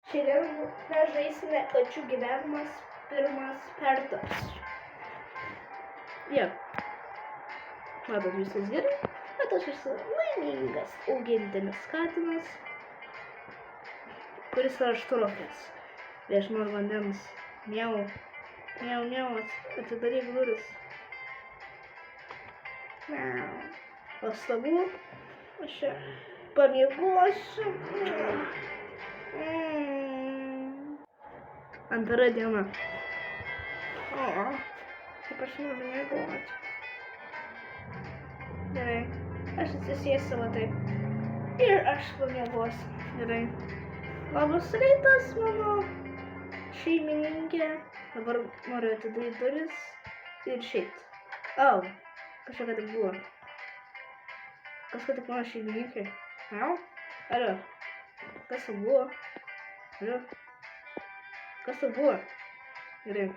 Šiandien mes žaisime kačių gyvenimas pirmas kartas. Matot, viskas gerai, bet aš esu laimingas augintinis katinas, kuris yra aštrokės. Aš noriu vandens. Miau, miau, miau, atidaryk duris. Miau. Pastabu, aš čia pamiegosiu. Antra diena. Kaip aš noriu miegoti. Gerai, aš atsisėsiu va taip ir aš pamiegosiu. Gerai. Labas rytas, mano šeimininkė. Dabar noriu atidaryti duris ir išeiti. Kažkokia tik buvo. Kažkokia tik mano šeimininkė. Alio. Kas tai buvo? Alio. Kas tai buvo? Gerai.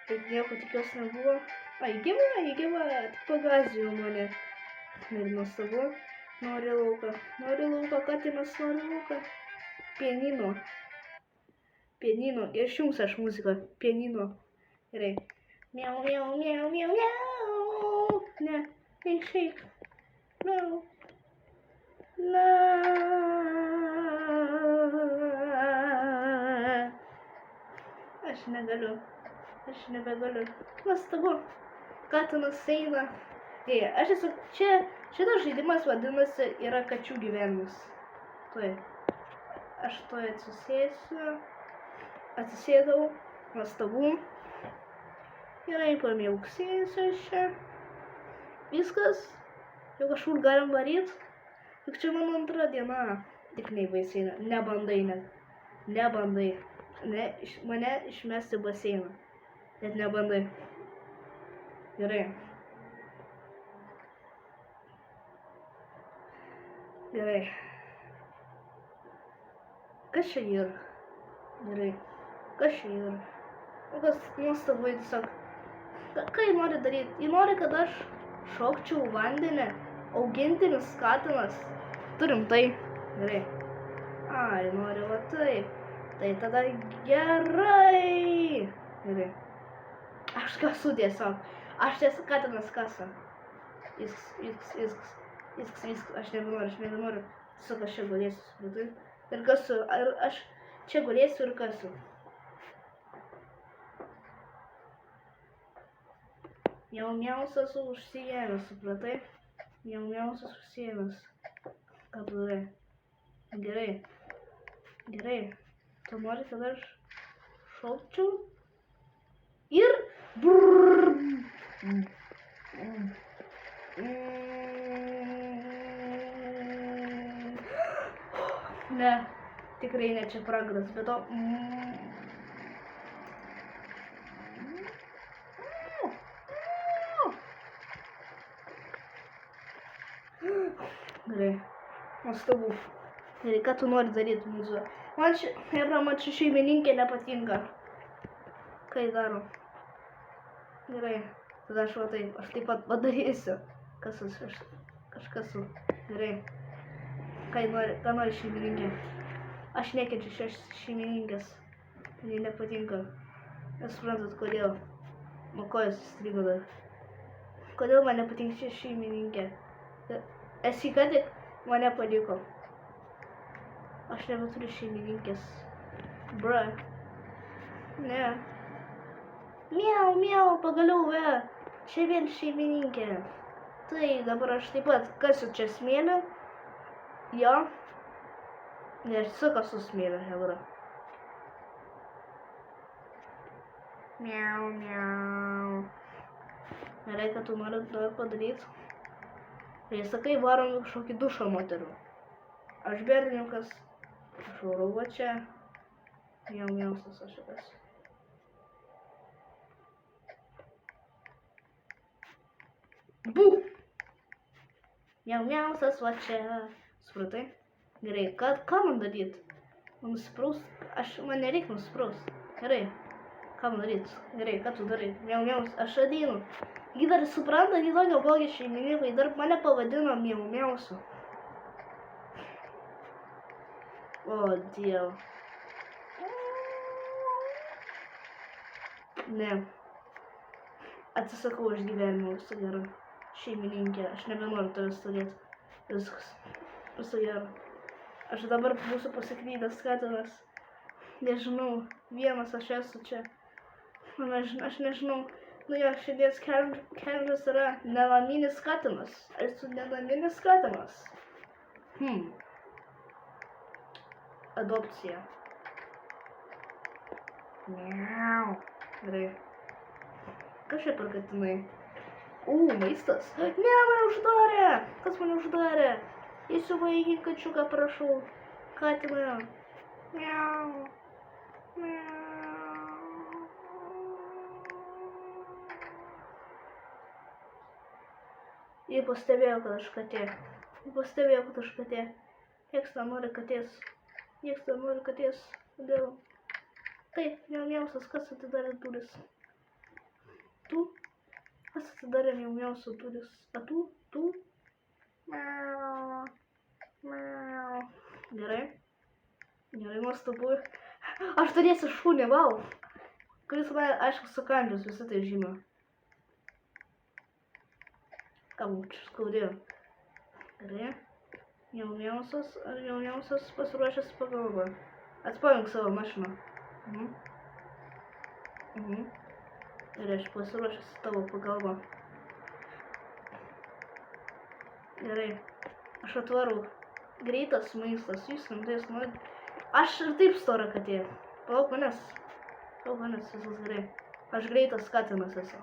Tai nieko tikiuosi nebuvo. Įgyva, tik pagąsdino mane. Ir nuostabu. Nori lauką, katinas nori lauką. Pianino. Ir išjungs aš muziką. Pianino. Gerai. Miau, miau, miau, miau, miau. Ne, išeik. Miau. Na. Aš nebegaliu. Nuostabu. Katinas eina. Aš esu čia. Šitas žaidimas vadinasi yra kačių gyvenimas. Aš atsisėsiu. Atsisėdau. Nuostabu. Gerai, pamiauksėsiu aš čia. Viskas. Jau kažkur galim varyti. Juk čia mano antra diena. Tik neįbaisiai. Nebandai net. Nebandai. Mane išmesti į baseiną. Net nebandai. Gerai. Kas čia yra? Gerai. Kas čia yra? Kas nuostabu tiesiog. Ką jį nori daryti? Jį nori, kad aš šokčiau vandenį. Augintinis katinas. Turim tai. Gerai. Jį nori va taip. Tai tada gerai. Gerai. Aš kasu tiesiog. Aš tiesiog katinas kasa. Viskas. Aš nebenoriu. Tiesiog aš čia gulėsiu. Ir kasu. Aš čia gulėsiu ir kasu. Miau-miaus esu užsiėmęs, supratai? Miau-miaus esu užsiėmęs. Ką padarai? Gerai. Tu nori, kad aš šokčiau? Ir... Ne, tikrai ne čia pragaras, bet to... Gerai, nuostabu. Gerai, ką tu nori daryti mūsų? Man čia šeimininkė nepatinka. Ką jį daro? Gerai, tada aš va taip, aš taip pat padarysiu. Kažkas su. Gerai. Ką nori šeimininkė? Aš nekenčiu šios šeimininkės. Man jį nepatinka. Nesuprantat, kodėl. Man kojas įstrigo dar. Kodėl man nepatinka ši šeimininkė? Esi ką tik mane paliko. Aš nebeturiu šeimininkės. Bra. Ne. Miau, pagaliau, čia vien šeimininkė. Tai dabar aš taip pat kasiu čia smėlį. Jo. Ne, aš sukasu smėlį, hebra. Miau. Gerai, kad tu nori padaryti. Tai sakai, varom kažkokį dušą moterų. Aš berniukas. Aš varovo čia. Miau-miausas aš šitas. Buh! Miau-miausas va čia. Supratai? Gerai, ką man daryti? Man nusipraust? Man nereikia nusipraust. Gerai. Ką man daryti? Gerai, ką tu darai? Miau-miaus, aš ateinu. Ji dar supranta, ji tokio blogio šeimininkai, dar mane pavadino miau-miausu. O, Dieve. Ne. Atsisakau iš gyvenimo, viso gero. Šeimininkė, aš nebenoriu tavęs turėti. Viskas. Viso gero. Aš dabar būsiu pasiklydęs katinas. Nežinau, vienas aš esu čia. Aš nežinau. Nu jo, širdies kelžas yra nelaminis katinas. Aš esu nelaminis katinas. Adopcija. Miau. Gerai. Kas čia per katinai? Maistas. Ne, mane uždarė. Kas mane uždarė? Įsivaikink kačiuką, prašau. Katiną. Miau. Miau. Jie pastebėjo, kad aš katė. Nieks nenori katės. Kodėl? Taip, jauniausias, kas atidarė duris? Tu? Kas atidarė jauniausio duris? A tu? Miau. Gerai, nuostabu. Aš turėsiu šunį, vau. Kuris mane, aišku, sukandžius, visi tai žino. Kam čia skaudėjo? Gerai. Jauniausias pasiruošęs pagalba. Atspausdink savo mašiną. Ir aš pasiruošęs tavo pagalba. Gerai. Aš atvarau. Greitas maistas. Jūs rimtais norit. Aš ir taip stora katė. Palauk manęs, visas gerai. Aš greitas katinas esu.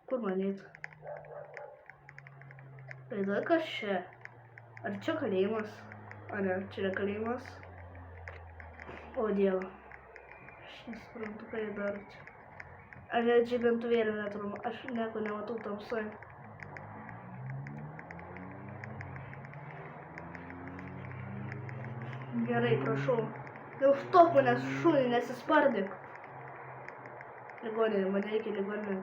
Kur man eit? Tada kas čia? Ar čia kalėjimas? Ar ne, čia yra kalėjimas? O Dieve. Aš nesuprantu, ką jie daro čia. Ar net žibintuvėlio neturiu? Aš nieko nematau tamsoj. Gerai, prašau. Neužtok manęs šunį, nesispardyk. Ligoninė, man reikia ligoninė.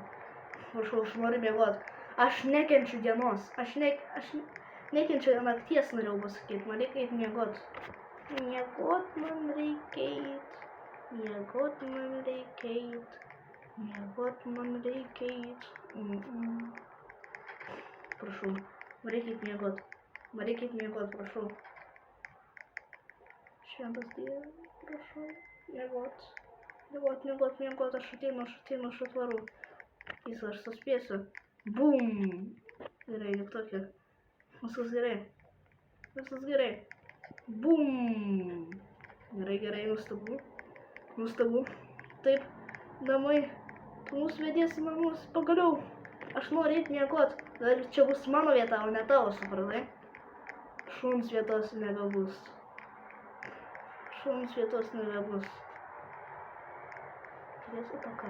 Prašau, aš noriu miegot. Aš nekenčiu dienos. Aš nekenčiu nakties, norėjau pasakyti. Man reikia eit miegot. Miegot man reikia eit. Prašau, man reikia eit miegot, prašau. Šventas Dievas, prašau. Miegot. Aš ateinu, aš atvarau. Jis aš suspėsiu. Bum! Gerai, juk tokia. Viskas gerai. Bum! Gerai, nuostabu. Taip, namai. Tu mus vediesi namus, pagaliau. Aš noriu eit miegot. Dar čia bus mano vieta, o ne tavo, supratai? Šuns vietos nebebus. Turėsiu taką.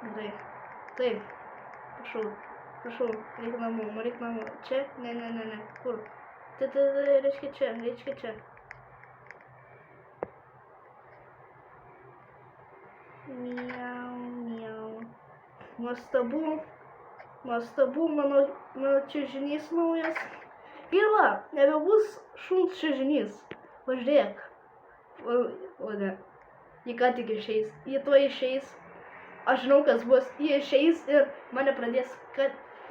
Gerai. Taip. Prašau. Reik namų. Čia? Ne. Kur? Reiškia čia. Miau. Nuostabu, mano čiužinys naujas. Ir va, nebebus šuns čiužinys. Važiuok. O ne. Jie ką tik išeis. Jie tuoj išeis. Aš žinau, kas bus. Jie išeis ir mane pradės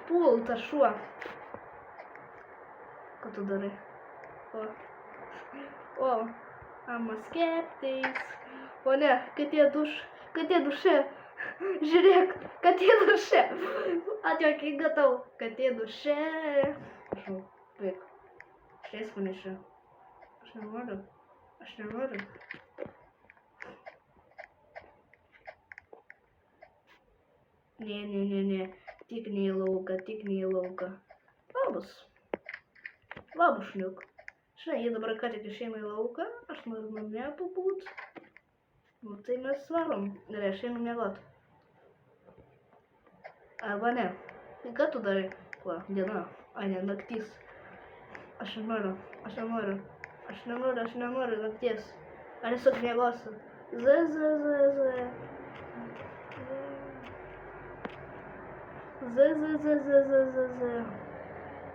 pult tas šuo. Ką tu darai? I'm a skeptic. O ne, katė duše. Žiūrėk, katė duše. Atjokiai gatau. Katė duše. Prašau, baik. Išleisk mane iš čia. Aš nenoriu. Ne. Tik ne į lauką. Labas, šniuk. Žinai, jie dabar ką tik išeina į lauką. Aš noriu namie pabūt. Nu, tai mes varom. Gerai, aš einu miegot. Arba ne. Tai ką tu darai? Kuo? Diena. Ai, ne, naktis. Aš nenoriu nakties. Ar tiesiog miegosiu.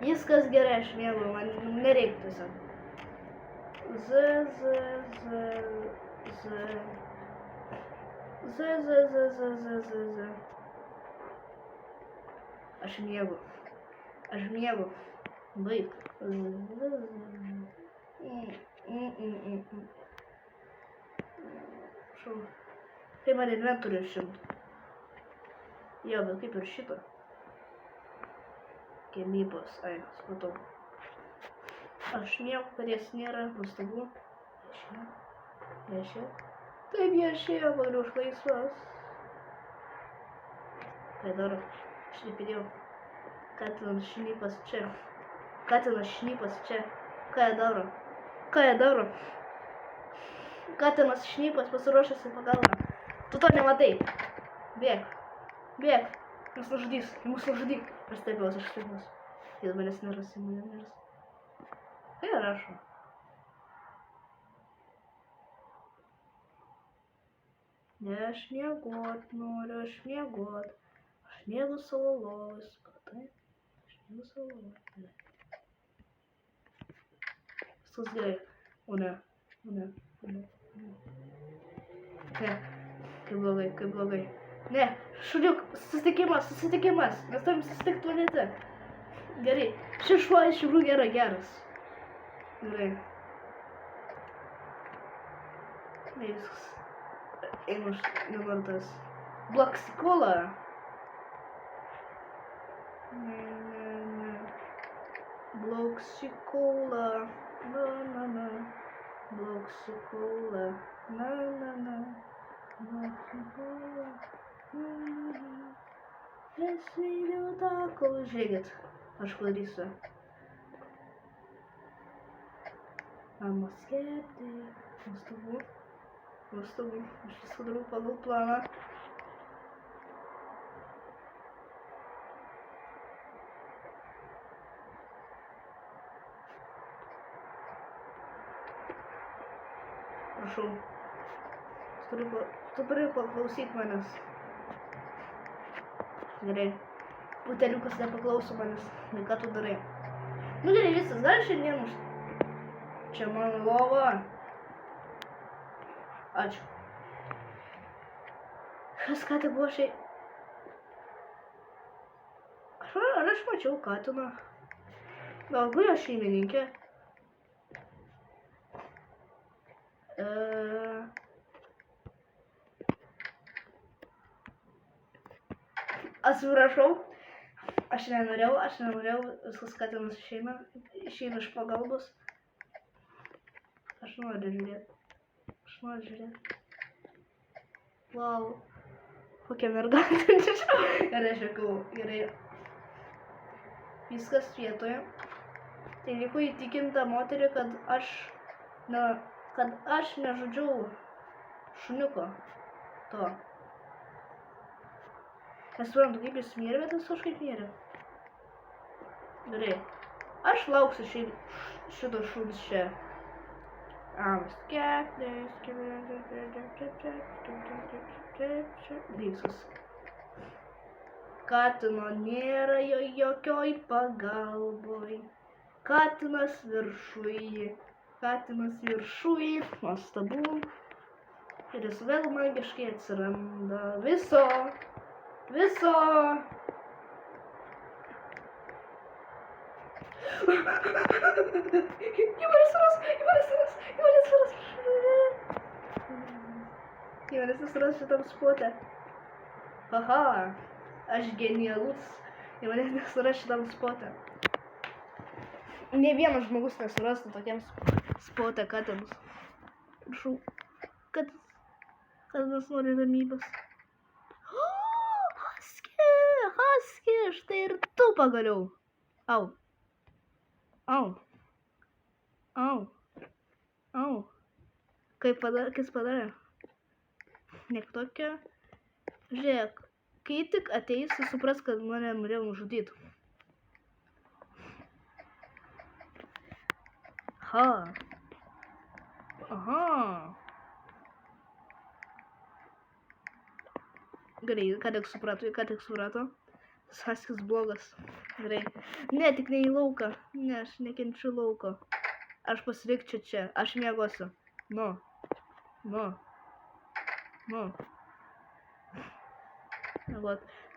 Viskas gerai, aš mėgau, man nereiktų tiesiog. Z. Aš mėgau. Baig. Šau. Tai man inventorių 100. Jo, bet kaip ir šito. Gamybos, ai, supratau. Aš nieko, kad jas nėra, nuostabu. Viešė. Taip, viešė, pagaliau už laisvas. Ką daro? Aš nepidėjau. Katinas šnipas čia. Ką jie daro? Katinas šnipas pasiruošęs į pagalbą. Tu to nematai. Bėk. Mus nužudys. Aš stebėjausi. Jis manęs nerasi. Tai rašo. Ne, aš miegot noriu, Aš miegu savo lovoj, supratai? Viskas gerai. O ne. Kaip blogai. Ne, šuniuk, susitikimas. Mes turim susitikti tualete. Gerai. Šis šuo iš tikrųjų yra geras. Gerai. Ne, viskas. Einu aš nevartas. Blaksikola. Ne. Blaksikola. Na. Blaksikola. Na. Blaksikola. Nesvyliu tako. Žiūrėkit. Aš klausysiu. Mama skepti. Nuostabu. Aš viską darau pagal planą. Prašau. Tu turi paklausyt manęs. Gerai. Buteliukas nepaklauso manęs. Ką tu darai? Nu gerai, viskas. Gali šiandien už... Čia mano lova. Ačiū. Kas ką tai buvo šiai... Ar aš mačiau katiną? Galbūt jo šeimininkė. Atsiprašau. Aš nenorėjau. Viskas katinas išeina iš pagalbos. Aš noriu žiūrėti. Wow. Kokia mergaitė. Gerai, žiūrėjau. Gerai. Viskas vietoje. Tai liko įtikinta moterį, kad aš nežudžiau šuniuko. To. Nesuprantu, kaip jis mirė, bet jis kažkaip mirė. Gerai. Aš lauksiu šito šuns čia. Viskas. Katino nėra jokioj pagalboj. Katinas viršuj. Nuostabu. Ir jis vėl magiškai atsiranda. Viso. Įmonės susiras šitam spote. Haha, aš genialus. Įmonės nesuras šitam spote. Ne vienas žmogus nesurastų tokiam spote katinus. Prašau, katinas nori ramybės. Husky, štai ir tu pagaliau. Au. Kas padarė? Nek tokia. Žiūrėk, kai tik ateisi, supras, kad mane norėjau nužudyti. Aha. Gerai, ką tik suprato. Saskis blogas. Gerai. Ne, tik ne į lauką. Ne, aš nekenčiu lauko. Aš pasilikčiau čia. Aš miegosiu. Nu.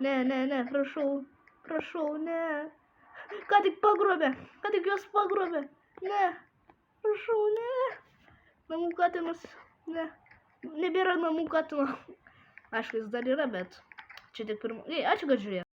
Ne, prašau, ne. Ką tik pagrobė. Ką tik jos pagrobė. Ne. Prašau, ne. Namų katinas. Ne. Nebėra namų katino. Aišku, jis dar yra, bet čia tik pirmo. Ei, ačiū, kad žiūrėjai.